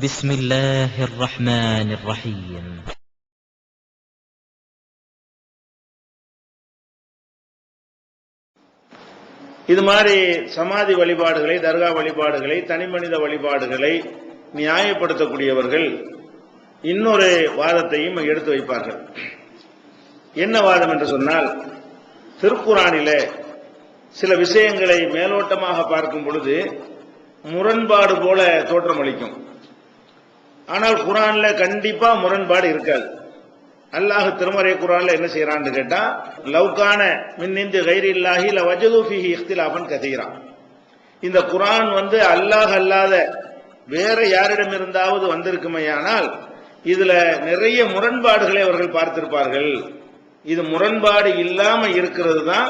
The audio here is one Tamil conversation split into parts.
بسم الله الرحمن الرحيم. இது மாதிரி சமாதி வழிபாடுகளை, தர்கா வழிபாடுகளை, தனிமனித வழிபாடுகளை நியாயப்படுத்தக்கூடியவர்கள் இன்னொரு வாதத்தையும் எடுத்து வைப்பார்கள். என்ன வாதம் என்று சொன்னால், திருக்குரானிலே சில விஷயங்களை மேலோட்டமாக பார்க்கும் பொழுது முரண்பாடு போல தோற்றமளிக்கும். ஆனால் குரான்ல கண்டிப்பா முரண்பாடு இருக்காது. அல்லாஹ் திருமறை குரான்ல என்ன செய்யறான்னு கேட்டா, லவ்கான மின் இந்து கைரில்லாஹி லவஜது ஃபீஹி இக்திலாஃபன் கதீரா. இந்த குரான் அல்லாஹ் அல்லாத வேற யாரிடம் இருந்தாவது வந்திருக்குமையானால் இதுல நிறைய முரண்பாடுகளை அவர்கள் பார்த்திருப்பார்கள். இது முரண்பாடு இல்லாம இருக்கிறது தான்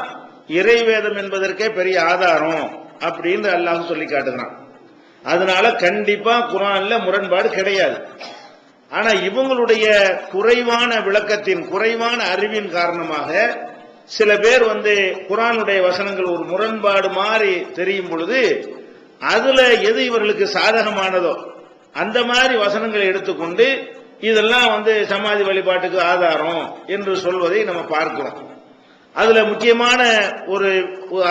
இறைவேதம் என்பதற்கே பெரிய ஆதாரம் அப்படின்னு அல்லாஹ் சொல்லி காட்டுகிறான். அதனால கண்டிப்பா குரான்ல முரண்பாடு கிடையாது. ஆனா இவங்களுடைய குறைவான விளக்கத்தின், குறைவான அறிவின் காரணமாக சில பேர் குரானுடைய வசனங்கள் ஒரு முரண்பாடு மாறி தெரியும் பொழுது அதுல எது இவர்களுக்கு சாதகமானதோ அந்த மாதிரி வசனங்களை எடுத்துக்கொண்டு இதெல்லாம் சமாதி வழிபாட்டுக்கு ஆதாரம் என்று சொல்வதை நம்ம பார்க்கிறோம். அதுல முக்கியமான ஒரு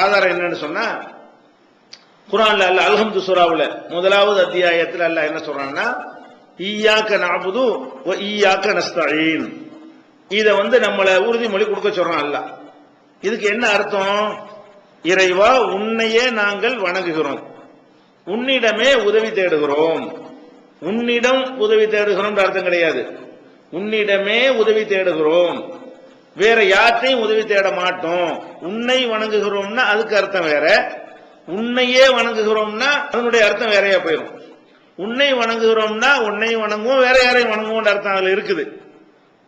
ஆதாரம் என்னன்னு சொன்னா, குரான்ல அல்லாஹ் அல்ஹம்து சூராவுல முதலாவது அத்தியாயத்தில் அல்லாஹ் என்ன சொல்றான்னா, ஈயாக்க நஅபுது வ ஈயாக்க நஸ்தஈன். இத நம்மள உறுதிமொழி கொடுக்க சொல்றான் அல்லாஹ். இதுக்கு என்ன அர்த்தம்? இறைவா, உன்னையே நாங்கள் வணங்குகிறோம், உன்னிடமே உதவி தேடுகிறோம். உன்னிடம் உதவி தேடுகிறோம் அர்த்தம் கிடையாது. உன்னிடமே உதவி தேடுகிறோம், வேற யார்ட்டையும் உதவி தேட மாட்டோம். உன்னை வணங்குகிறோம்னா அதுக்கு அர்த்தம் வேற, உன்னையே வணங்குகிறோம்னா அதனுடைய அர்த்தம் வேறையா போயிடும். உன்னை வணங்குகிறோம்னா உன்னை வணங்குவோம், வேற யாரையும் வணங்குவோம் அர்த்தம் அதுல இருக்குது.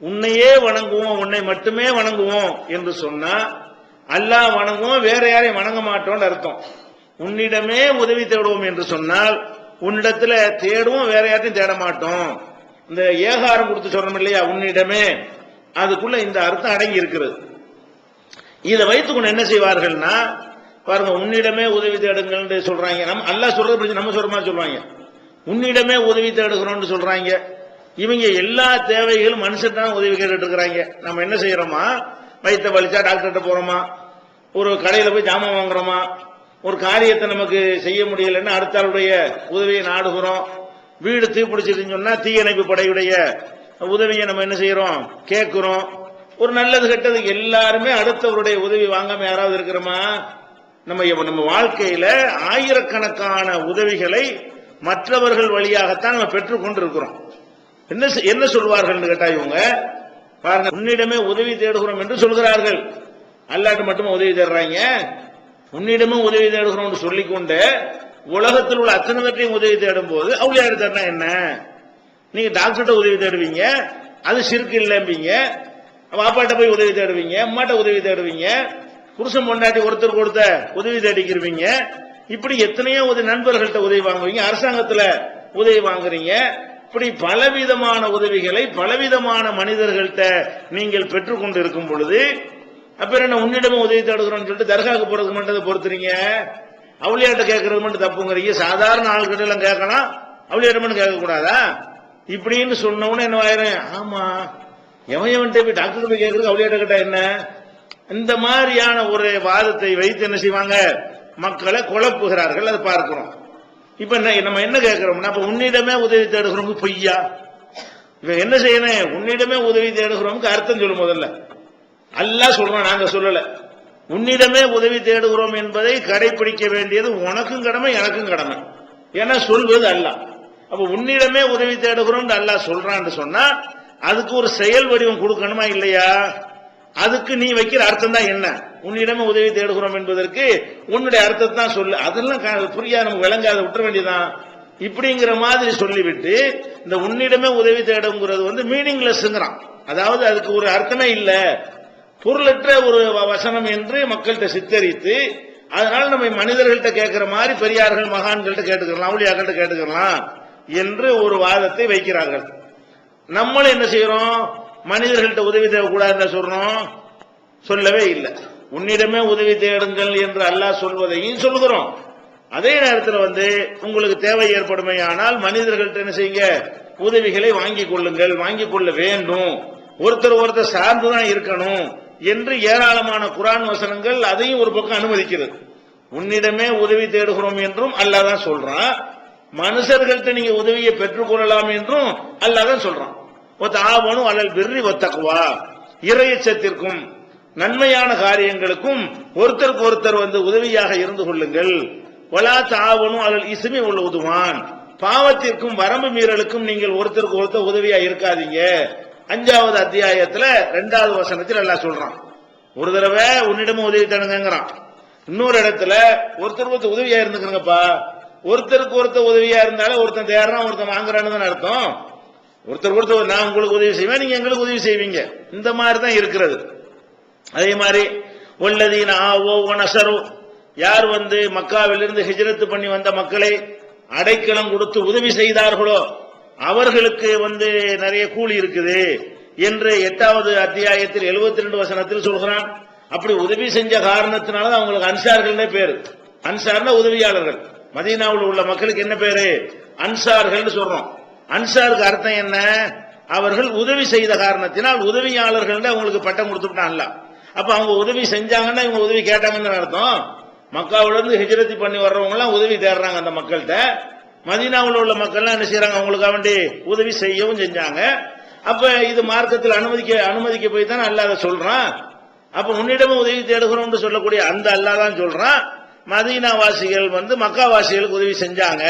உன்னையே வணங்குவோம், உன்னை மட்டுமே வணங்குவோம் என்று சொன்னா அல்லாஹ் வணங்குவோம், வேற யாரையும் வணங்க மாட்டோம் அர்த்தம். உன்னிடமே உதவி தேடுவோம் என்று சொன்னால் உன்னிடத்துல தேடுவோம், வேற யாரையும் தேட மாட்டோம். இந்த ஏகாரம் கொடுத்து சொல்றோம் இல்லையா, உன்னிடமே, அதுக்குள்ள இந்த அர்த்தம் அடங்கி இருக்கிறது. இதை வைத்துக்கொண்டு என்ன செய்வார்கள்னா, பாருங்க, உன்னிடமே உதவி தேடுங்கள் சொல்றாங்க. நம்ம அல்லாஹ் சொல்றது நம்ம சொல்ற மாதிரி சொல்றாங்க. உன்னிடமே உதவி தேடுகிறோம் சொல்றாங்க. இவங்க எல்லா தேவைகளும் மனுஷன் தான் உதவி கேட்டு இருக்கிறாங்க. நம்ம என்ன செய்யறோமா, வயிற்ற வலிச்சா டாக்டர்கிட்ட போறோமா, ஒரு கடையில போய் ஜாமான் வாங்குறோமா, ஒரு காரியத்தை நமக்கு செய்ய முடியலன்னா அடுத்த ஆளுடைய உதவியை நாடுகிறோம். வீடு தீப்பிடிச்சிருன்னு சொன்னா தீயணைப்பு படையுடைய உதவியை நம்ம என்ன செய்யறோம், கேட்கிறோம். ஒரு நல்லது கெட்டது எல்லாருமே அடுத்தவருடைய உதவி வாங்காம யாராவது இருக்கிறோமா? நம்ம வாழ்க்கையில ஆயிரக்கணக்கான உதவிகளை மற்றவர்கள் வழியாகத்தான் நம்ம பெற்றுக் கொண்டிருக்கிறோம். என்ன சொல்வார்கள் கேட்டா, இவங்க பாருங்க, உன்னிடமே உதவி தேடுகிறோம் என்று சொல்கிறார்கள். அல்லாஹ்ட்ட மட்டும் உதவி தேடுறாங்க. உன்னிடமே உதவி தேடுகிறோம் சொல்லிக்கொண்டு உலகத்தில் உள்ள அத்தனை பேரையும் உதவி தேடும் போது அவுளியார் தேடினா என்ன? நீங்க டாக்டர்கிட்ட உதவி தேடுவீங்க, அது ஷிர்க் இல்லைம்பீங்க. பாப்பாட்ட போய் உதவி தேடுவீங்க, அம்மாட்ட உதவி தேடுவீங்க, புருஷன் பொண்டாட்டி ஒருத்தர் கொடுத்த உதவி தேடிக்கிறவீங்க. இப்படி எத்தனையோ நண்பர்கள்ட்ட உதவி வாங்குவீங்க, அரசாங்கத்துல உதவி வாங்குறீங்க. இப்படி பலவிதமான உதவிகளை பலவிதமான மனிதர்கள்ட்ட நீங்கள் பெற்றுக்கொண்டு இருக்கும் பொழுது அப்புறம் என்ன உன்னிடமே உதவி தேடுகிறோம் சொல்லிட்டு தர்காவுக்கு போறதுக்கு மட்டும் பொறுத்துறீங்க. அவுளியாட்ட கேட்கறது மட்டும் தப்புங்கிறீங்க. சாதாரண ஆள்கிட்ட எல்லாம் கேட்கலாம், அவுளியாட்ட மட்டும் கேட்க கூடாதா? இப்படின்னு சொன்னவனே என்ன ஆயிரும், ஆமா எவன்கிட்ட போய் டாக்டர் போய் கேட்கறது அவுளியாட்ட கேட்டா என்ன? இந்த மாதிரியான ஒரு வாதத்தை வைத்து என்ன செய்வாங்க, மக்களை குழப்புகிறார்கள். அதை பார்க்கிறோம். இப்ப நம்ம என்ன கேட்கிறோம்னா, இப்ப உன்னிடமே உதவி தேடுகிறோம் பொய்யா? இவன் என்ன செய்யணும், உன்னிடமே உதவி தேடுகிறோம் அர்த்தம் சொல்லும். முதல்ல அல்லாஹ் சொல்றான், நாங்க சொல்லல. உன்னிடமே உதவி தேடுகிறோம் என்பதை கடைபிடிக்க வேண்டியது உனக்கும் கடமை, எனக்கும் கடமை. ஏன்னா சொல்வது அல்லாஹ். அப்ப உன்னிடமே உதவி தேடுகிறோம் அல்லாஹ் சொல்றான்னு சொன்னா அதுக்கு ஒரு செயல் வடிவம் கொடுக்கணுமா இல்லையா? அதுக்கு நீ வைக்கிற அர்த்தம் தான் என்ன? உன்னிடமே உதவி தேடுகிறோம் என்பதற்கு உன்னுடைய அர்த்தத்தை தான் சொல்லு. அதெல்லாம் புரியா, நமக்கு விளங்காத விட்டுற வேண்டியதான். இப்படிங்கிற மாதிரி சொல்லிவிட்டு இந்த உன்னிடமே உதவி தேடுங்கிறது மீனிங்லெஸ்ங்கிறான். அதாவது அதுக்கு ஒரு அர்த்தமே இல்ல, பொருளற்ற ஒரு வசனம் என்று மக்கள்கிட்ட சித்தரித்து, அதனால நம்ம மனிதர்கள்ட்ட கேட்கிற மாதிரி பெரியார்கள் மகான்கள்ட்ட கேட்டுக்கலாம், அவுளியாக்கள்ட்ட கேட்டுக்கலாம் என்று ஒரு வாதத்தை வைக்கிறார்கள். நம்மளும் என்ன செய்யறோம், மனிதர்கள்ட்ட உதவி தேடக்கூடாதுன்னு சொல்றோம், சொல்லவே இல்லை. உன்னிடமே உதவி தேடுங்கள் என்று அல்லாஹ் சொல்வதையும் சொல்லுகிறோம், அதே நேரத்தில் உங்களுக்கு தேவை ஏற்படுமையானால் மனிதர்கள்ட்ட என்ன செய்யுங்க, உதவிகளை வாங்கிக் கொள்ளுங்கள், வாங்கிக் கொள்ள வேண்டும், ஒருத்தர் சார்ந்துதான் இருக்கணும் என்று ஏராளமான குர்ஆன் வசனங்கள் அதையும் ஒரு பக்கம் அனுமதிக்கிறது. உன்னிடமே உதவி தேடுகிறோம் என்றும் அல்லாஹ் தான் சொல்றான், மனுஷர்கள்ட்ட நீங்க உதவியை பெற்றுக் கொள்ளலாம் என்றும் அல்லாஹ் தான் சொல்றான். ஒத்தாவனும் அலல் பிர்ரி வத்தக்வா, இறையச்சத்திற்கும் நன்மையான காரியங்களுக்கும் ஒருத்தருக்கு ஒருத்தர் உதவியாக இருந்து கொள்ளுங்கள். வலா தாவனும் அலல் இஸ்மி உள்ள உதுவான், பாவத்திற்கும் வரம்பு மீறலுக்கும் நீங்கள் ஒருத்தருக்கு ஒருத்தர் உதவியா இருக்காதீங்க. 5வது அத்தியாயத்துல 2வது வசனத்தில் அல்லாஹ் சொல்றான். ஒரு தடவை உன்னிடமும் உதவி தருங்கிறான், இன்னொரு இடத்துல ஒருத்தருக்கு உதவியா இருந்துக்கிறங்கப்பா. ஒருத்தருக்கு ஒருத்தர் உதவியா இருந்தாலும் ஒருத்தன் தேடுறான் ஒருத்தன் வாங்குறான்னு தான் அர்த்தம். ஒருத்தருக்கு ஒருத்தர் நான் உங்களுக்கு உதவி செய்வேன், நீங்க எங்களுக்கு உதவி செய்வீங்க, இந்த மாதிரி தான் இருக்கிறது. அதே மாதிரி வல்லதீன ஆவோ நஸரு, யார் மக்காவிலிருந்து ஹிஜ்ரத் பண்ணி வந்த மக்களை அடைக்கலம் கொடுத்து உதவி செய்தார்களோ அவர்களுக்கு நிறைய கூலி இருக்குது என்று 8வது அத்தியாயத்தில் 72 வசனத்தில் சொல்கிறான். அப்படி உதவி செஞ்ச காரணத்தினால அவங்களுக்கு அன்சார்கள்னே பேரு. அன்சார்னா உதவியாளர்கள். மதீனாவில் உள்ள மக்களுக்கு என்ன பேரு? அன்சார்கள் சொல்றோம். அன்சாருக்கு அர்த்தம் என்ன? அவர்கள் உதவி செய்த காரணத்தினால் உதவியாளர்கள் அவங்களுக்கு பட்டம் கொடுத்துட்டான்ல. அப்ப அவங்க உதவி செஞ்சாங்கன்னா இவங்க உதவி கேட்டாங்கன்னு அர்த்தம். மக்காவிலிருந்து ஹிஜ்ரத் பண்ணி வர்றவங்க எல்லாம் உதவி தேடுறாங்க அந்த மக்கள்கிட்ட. மதீனாவில் உள்ள மக்கள் என்ன செய்யறாங்க, அவங்களுக்காக வேண்டி உதவி செய்யவும் செஞ்சாங்க. அப்ப இது மார்க்கத்தில் அனுமதிக்க போய் தான் அல்லாஹ் சொல்றான். அப்ப உன்னிடமும் உதவி தேடுகிறோம் சொல்லக்கூடிய அந்த அல்லாஹ் தான் சொல்றான், மதீனா வாசிகள் மக்காவாசிகளுக்கு உதவி செஞ்சாங்க,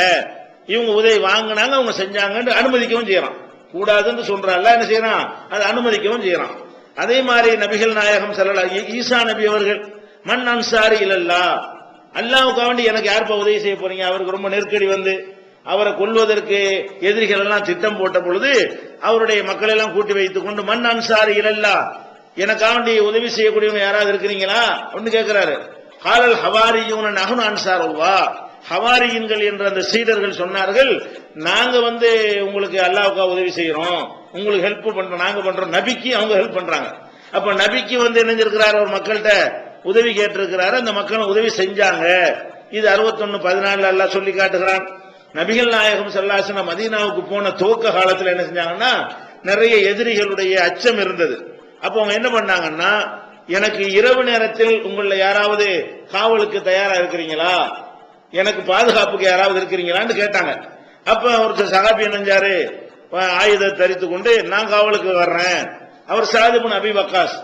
இவங்க உதவி வாங்கினாங்க, அவங்க செஞ்சாங்கன்னு அனுமதிக்கவும் செய்யறான். கூடாதுன்னு சொல்றான் என்ன செய்யறான், அதை அனுமதிக்கவும் செய்யறான். அதே மாதிரி நபிகள் நாயகம் ஸல்லல்லாஹு ஈசா நபி அவர்கள் மன் அன்சாரி இலல்லாஹ், அல்லாஹ்வுக்கு வேண்டி எனக்கு யார் உதவி செய்ய போறீங்க? அவருக்கு ரொம்ப நெருக்கடி அவரை கொல்வதற்கு எதிரிகள் எல்லாம் திட்டம் போட்ட பொழுது அவருடைய மக்களை எல்லாம் கூட்டி வைத்துக் கொண்டு மன் அன்சாரி இலல்லாஹ், எனக்காக வேண்டி உதவி செய்யக்கூடியவங்க யாராவது இருக்கிறீங்களா அப்படின்னு கேட்கிறாரு. காலல் ஹவாரியூன நஹ்னு அன்சாருல்லாஹ், ஹவாரியின்கள் என்ற அந்த சீடர்கள் சொன்னார்கள், நாங்க உங்களுக்கு அல்லாஹ்வுக்காக உதவி செய்யறோம், உங்களுக்கு ஹெல்ப் பண்றோம், நாங்க பண்றோம். நபிக்கு அவங்க ஹெல்ப் பண்றாங்க. அப்ப நபிக்கு இணைஞ்சிருக்கிறார், ஒரு மக்கள்கிட்ட உதவி கேட்டிருக்கிறாரு, அந்த மக்கள் உதவி செஞ்சாங்க. இது 61:14 அல்லாஹ் சொல்லி காட்டுகிறான். நபிகள் நாயகம் ஸல்லல்லாஹு அலைஹி வஸல்லம் மதீனாவுக்கு போன துவக்க காலத்தில் என்ன செஞ்சாங்கன்னா, நிறைய எதிரிகளுடைய அச்சம் இருந்தது. அப்ப அவங்க என்ன பண்ணாங்கன்னா, எனக்கு இரவு நேரத்தில் உங்கள யாராவது காவலுக்கு தயாரா இருக்கிறீங்களா, எனக்கு பாதுகாப்புக்கு யாராவது இருக்கிறீங்களான்னு கேட்டாங்க. அப்ப ஒரு சஹாபி நினைஞ்சாரு, ஆயுதத்தை தரித்து கொண்டு நான் காவலுக்கு வர்றேன். அவர் சாத் இப்னு அபி வக்காஸ்,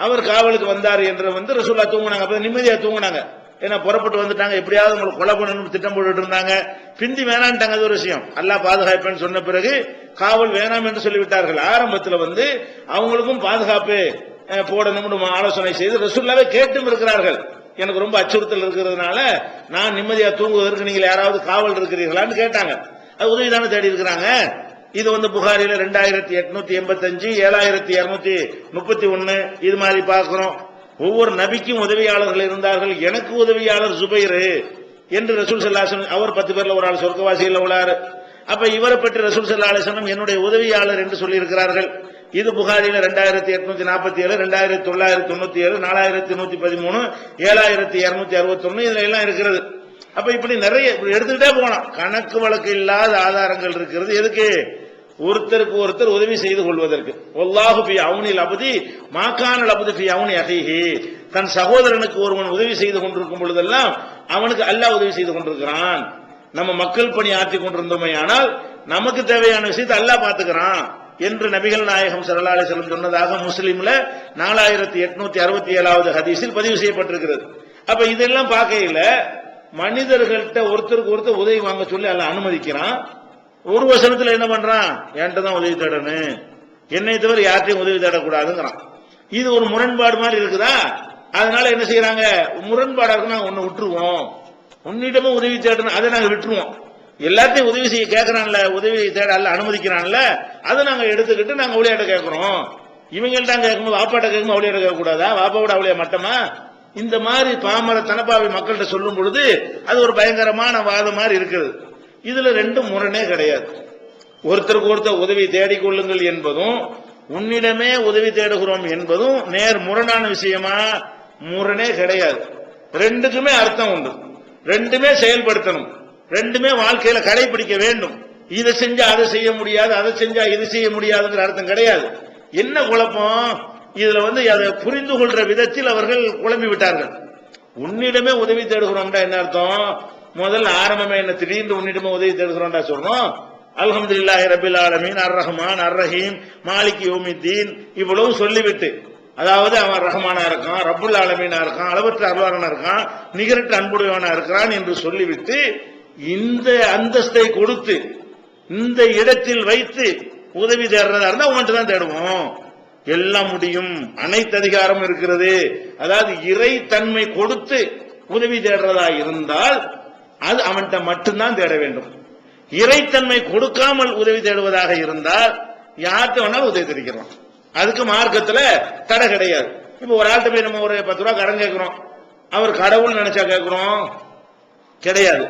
அவர் காவலுக்கு வந்தார் என்று ரசூலுல்லாஹ் தூங்குனாங்க. அப்ப நிம்மதியா தூங்குனாங்க. ஏன்னா புறப்பட்டு வந்துட்டாங்க, எப்படியாவது உங்களுக்கு கொலை பண்ணணும்னு திட்டம் போட்டுட்டு இருந்தாங்க. பிந்தி வேணான்ட்டாங்க, அது ஒரு விஷயம். அல்லாஹ் பாதுகாப்பேன்னு சொன்ன பிறகு காவல் வேணாம் என்று சொல்லிவிட்டார்கள். ஆரம்பத்தில் அவங்களுக்கும் பாதுகாப்பு போடணும்னு ஆலோசனை செய்து ரசூலுல்லாஹ்வை கேட்டும் இருக்கிறார்கள். எனக்கு ரொம்ப அச்சுறுத்தல் இருக்கிறதுனால நான் நிம்மதியா தூங்குவதற்கு நீங்கள் யாராவது காவல் இருக்கிறீர்களான்னு கேட்டாங்க. அது உதவி தானே தேடி இருக்கிறாங்க. இது புகாரில 2885, 7231 இது மாதிரி பார்க்கிறோம். ஒவ்வொரு நபிக்கும் உதவியாளர்கள் இருந்தார்கள். எனக்கு உதவியாளர் ஜுபைர் என்று ரசூல் ஸல்லல்லாஹு அலைஹி வஸல்லம், அவர் 10 பேர்ல ஒரு ஆள் சொர்க்கவாசியில் உள்ளார். அப்ப இவரை பற்றி ரசூல் ஸல்லல்லாஹு அலைஹி வஸல்லம் என்னுடைய உதவியாளர் என்று சொல்லி இருக்கிறார்கள். இது புகாரில 2847, 2997, 4113, 7261 இதுல எல்லாம் இருக்கிறது. அப்ப இப்படி நிறைய எடுத்துக்கிட்டே போலாம். கணக்கு வழக்கு இல்லாத ஆதாரங்கள் இருக்கிறது. எதுக்கு? ஒருத்தருக்கு ஒருத்தர் உதவி செய்து கொள்வதற்கு. வல்லாஹு ஃபீ அவுனில் அப்தி மா கானல் அப்து ஃபீ அவுனி அஹீஹி, தன் சகோதரனுக்கு ஒருவன் உதவி செய்து கொண்டிருக்கும் பொழுதெல்லாம் அவனுக்கு அல்லாஹ் உதவி செய்து கொண்டிருக்கிறான். நம்ம மக்கள் பணி ஆற்றிக் கொண்டிருந்தோமே, ஆனால் நமக்கு தேவையான விஷயத்தை அல்லாஹ் பாத்துக்கிறான் என்று நபிகள் நாயகம் ஸல்லல்லாஹு அலைஹி வஸல்லம் சொன்னதாக முஸ்லிம்ல 4867வது ஹதீஸில் பதிவு செய்யப்பட்டிருக்கிறது. அப்ப இதெல்லாம் பார்க்கையில மனிதர்கள்ட்ட ஒருத்தருக்கு ஒருத்தர் உதவி வாங்க சொல்லி அல்லாஹ் அனுமதிக்கிறான். ஒரு வசனத்துல என்ன பண்றான், என்கிட்ட தான் உதவி தேடணும், என்னை தவிர யார்ட்டையும் உதவி தேடக்கூடாதுங்கிறான். இது ஒரு முரண்பாடு மாதிரி இருக்குதா? அதனால என்ன செய்யறாங்க, முரண்பாடா இருக்கு, நாங்க ஒன்னு விட்டுருவோம், உன்னிடமும் உதவி தேடணும், அதை நாங்க விட்டுருவோம். எல்லாத்தையும் உதவி செய்ய கேட்கறான்ல, உதவி தேட அல்ல அனுமதிக்கிறான்ல, அதை நாங்க எடுத்துக்கிட்டு நாங்க அவளியாட்ட கேட்கிறோம். இவங்கள்ட்ட கேட்கும்போது வாப்பாட்ட கேட்கும்போது அவளியாட்ட கேட்க கூடாதா? வாப்பாவோட அவளியா மட்டமா? இந்த மாதிரி பாமர தனப்பாவை மக்கள்கிட்ட சொல்லும் பொழுது அது ஒரு பயங்கரமான வாதம் மாதிரி இருக்குது. இதுல ரெண்டும் முரணே கிடையாது. ஒருத்தருக்கு ஒருத்தர் உதவி தேடிக்கொள்ளுங்கள் என்பதும் உன்னிடமே உதவி தேடுகிறோம் என்பதும் நேர் முரணான விஷயமா? முரணே கிடையாது. ரெண்டுக்குமே அர்த்தம் உண்டு. ரெண்டுமே செயல்படுத்தணும், ரெண்டுமே வாழ்க்கையில கடைபிடிக்க வேண்டும். இதை செஞ்சா அதை செய்ய முடியாது, அதை செஞ்சா இது செய்ய முடியாதுங்கிற அர்த்தம் கிடையாது. என்ன குழப்பம் இதுல அதை புரிந்து கொள்ற விதத்தில் அவர்கள் குழம்பி விட்டார்கள். உன்னிடமே உதவி தேடுகிறோம்டா என்ன அர்த்தம்? முதல்ல ஆரம்பமே என்ன, திடீர்னு உன்னிடமே உதவி தேடுகிறோம்டா சொல்றோம். அல்ஹம்துலில்லாஹி ரப்பில் ஆலமீன், அர் ரஹ்மான் அர் ரஹீம், மாலிகி யௌமித்தீன் இவ்வளவு சொல்லிவிட்டு, அதாவது அவன் ரஹ்மானா இருக்கான், ரப்புல் ஆலமீனா இருக்கான், அளவற்ற அருளாளனா இருக்கான், நிகரற்ற அன்புடையவனா இருக்கிறான் என்று சொல்லிவிட்டு இந்த அந்தஸ்தை கொடுத்து இந்த இடத்தில் வைத்து உதவி தேடுறதா இருந்தா உங்கள்கிட்ட தான் தேடுவோம். எல்லாம் முடியும், அனைத்து அதிகாரம் இருக்கிறது. அதாவது இறை தன்மை கொடுத்து உதவி தேடுறதா இருந்தால் அது அவன்கிட்ட மட்டும்தான் தேட வேண்டும். இறைத்தன்மை கொடுக்காமல் உதவி தேடுவதாக இருந்தால் யார்கிட்ட வேணாலும் உதவி தெரிவிக்கிறோம். அதுக்கு மார்க்கத்துல தடை கிடையாது. இப்ப ஒரு ஆள்கிட்ட போய் நம்ம ஒரு 10 ரூபா கடன் கேட்கிறோம், அவர் கடவுள் நினைச்சா கேட்கிறோம் கிடையாது.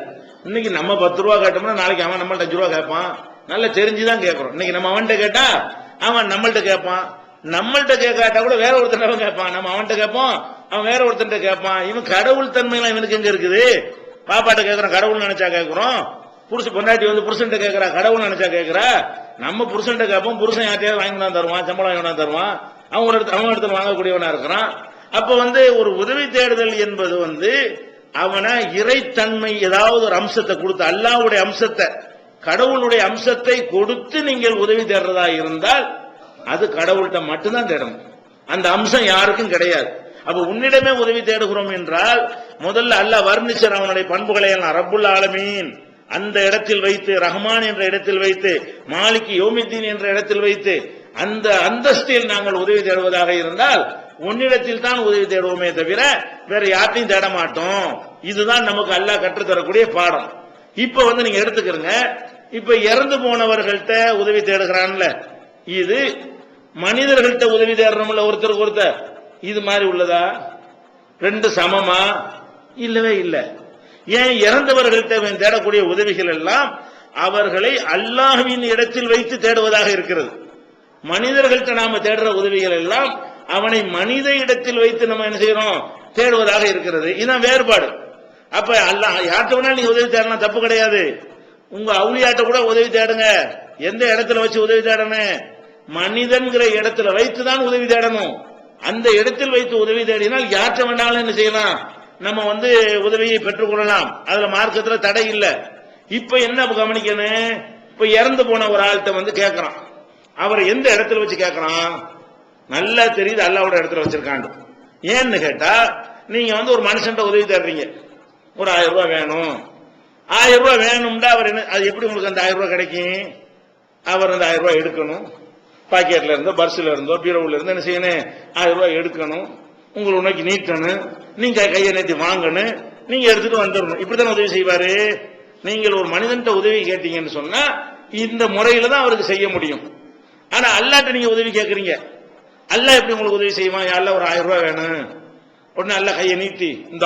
இன்னைக்கு நம்ம 10 ரூபா கேட்டோம்னா நாளைக்கு அவன் நம்மள்ட்ட 5 ரூபா கேட்பான். நல்லா தெரிஞ்சுதான் கேட்கிறோம். இன்னைக்கு நம்ம அவன்கிட்ட கேட்டா அவன் நம்மள்ட்ட கேட்பான், நம்மள்ட்ட கேட்காட்டா கூட வேற ஒருத்தன் கேட்பான். நம்ம அவன்கிட்ட கேட்போம், அவன் வேற ஒருத்தன் கேட்பான். இவன் கடவுள் தன்மையெல்லாம் இவனுக்கு எங்க இருக்குது? பாப்பாட்ட கேட்கறான், கடவுள் நினைச்சா கேட்கிறோம். புருஷன் பொண்டாட்டி புருஷன்ட்ட கேட்கறா, கடவுள் நினைச்சா கேட்கறா. நம்ம புருஷன்ட்ட கேட்போம், புருஷன் யார்ட்டையாவது வாங்கி தான் தருவான், சம்பளம் வாங்கி தான் தருவான், அவங்க இடத்துல வாங்கக்கூடியவனா இருக்கிறான். அப்ப ஒரு உதவி தேடுதல் என்பது அவனை இறைத்தன்மை ஏதாவது ஒரு அம்சத்தை கொடுத்து, அல்லாஹ்வுடைய அம்சத்தை, கடவுளுடைய அம்சத்தை கொடுத்து நீங்கள் உதவி தேடுறதா இருந்தால் அது கடவுள்கிட்ட மட்டும்தான் தேடணும். அந்த அம்சம் யாருக்கும் கிடையாது. அப்ப உன்னிடமே உதவி தேடுகிறோம் என்றால் முதல்ல அல்லாஹ் வர்ணிச்சர் அவனுடைய பண்புகளை எல்லாம். ரப்புல் ஆலமீன் அந்த இடத்தில் வைத்து, ரஹ்மான் என்ற இடத்தில் வைத்து, மாலிகி யௌமித்தீன் என்ற இடத்தில் வைத்து, அந்த அந்தஸ்தில் நாங்கள் உதவி தேடுவதாக இருந்தால் உன்னிடத்தில் தான் உதவி தேடுவோமே தவிர வேற யார்ட்டையும் தேட மாட்டோம். இதுதான் நமக்கு அல்லாஹ் கற்றுத்தரக்கூடிய பாடம். இப்ப நீங்க எடுத்துக்கிறங்க, இப்ப இறந்து போனவர்கள்ட்ட உதவி தேடுகிறான்ல, இது மனிதர்கள்ட்ட உதவி தேடுறோம்ல ஒருத்தருக்கு ஒருத்தர், இது மாதிரி உள்ளதா? ரெண்டு சமமா? இல்லவே இல்லை. ஏன் இறந்தவர்கள்ட்ட தேடக்கூடிய உதவிகள் எல்லாம் அவர்களை அல்லாஹ்வின் இடத்தில் வைத்து தேடுவதாக இருக்கிறது. மனிதர்கள்ட்ட நாம தேடுற உதவிகள் எல்லாம் அவனை மனித இடத்தில் வைத்து நம்ம என்ன செய்யறோம், தேடுவதாக இருக்கிறது. இதுதான் வேறுபாடு. அப்ப அல்லாஹ் யார்கிட்ட வேணா நீங்க உதவி தேடலாம், தப்பு கிடையாது. உங்க அவுளியாட்ட கூட உதவி தேடுங்க. எந்த இடத்துல வச்சு உதவி தேடணும்? மனிதன்கிற இடத்துல வைத்துதான் உதவி தேடணும். அந்த இடத்தில் வைத்து உதவி தேடினால் யார்கிட்ட வேணாலும் என்ன செய்யலாம், நம்ம உதவியை பெற்றுக் கொள்ளலாம். அதுல மார்க்கத்துல தடை இல்லை. இப்ப என்ன கவனிக்கணும், இப்ப இறந்து போன ஒரு ஆள்கிட்ட கேட்கறான், அவர் எந்த இடத்துல வச்சு கேட்கறான்? நல்லா தெரியுது அல்லாஹ்வோட இடத்துல வச்சிருக்காங்க. ஏன்னு கேட்டா, நீங்க ஒரு மனுஷன் உதவி தேடுறீங்க, ஒரு 1000 ரூபாய் வேணும். 1000 ரூபாய் வேணும்டா அவர் என்ன, அது எப்படி உங்களுக்கு அந்த 1000 ரூபாய் கிடைக்கும்? அவர் அந்த 1000 ரூபாய் எடுக்கணும், பாக்கெட்ல இருந்தோ பர்ஸ்ல இருந்தோ பீரோவுல இருந்து என்ன செய்யணும், 1000 ரூபாய் எடுக்கணும், உங்களை நோக்கி நீட்டணும், நீங்க கையை நேத்தி வாங்கணும், நீங்க எடுத்துட்டு வந்துடணும். இப்படித்தான் உதவி செய்வாரு. நீங்கள் ஒரு மனிதன்ட்ட உதவி கேட்டீங்கன்னு சொன்னா இந்த முறையில தான் அவருக்கு செய்ய முடியும். ஆனா அல்லாஹ்ட்ட நீங்க உதவி கேட்கறீங்க, அல்லாஹ் எப்படி உங்களுக்கு உதவி செய்வான்? அல்லாஹ் ஒரு 1000 ரூபாய் வேணும், உடனே அல்லாஹ் கையை நீட்டி இந்த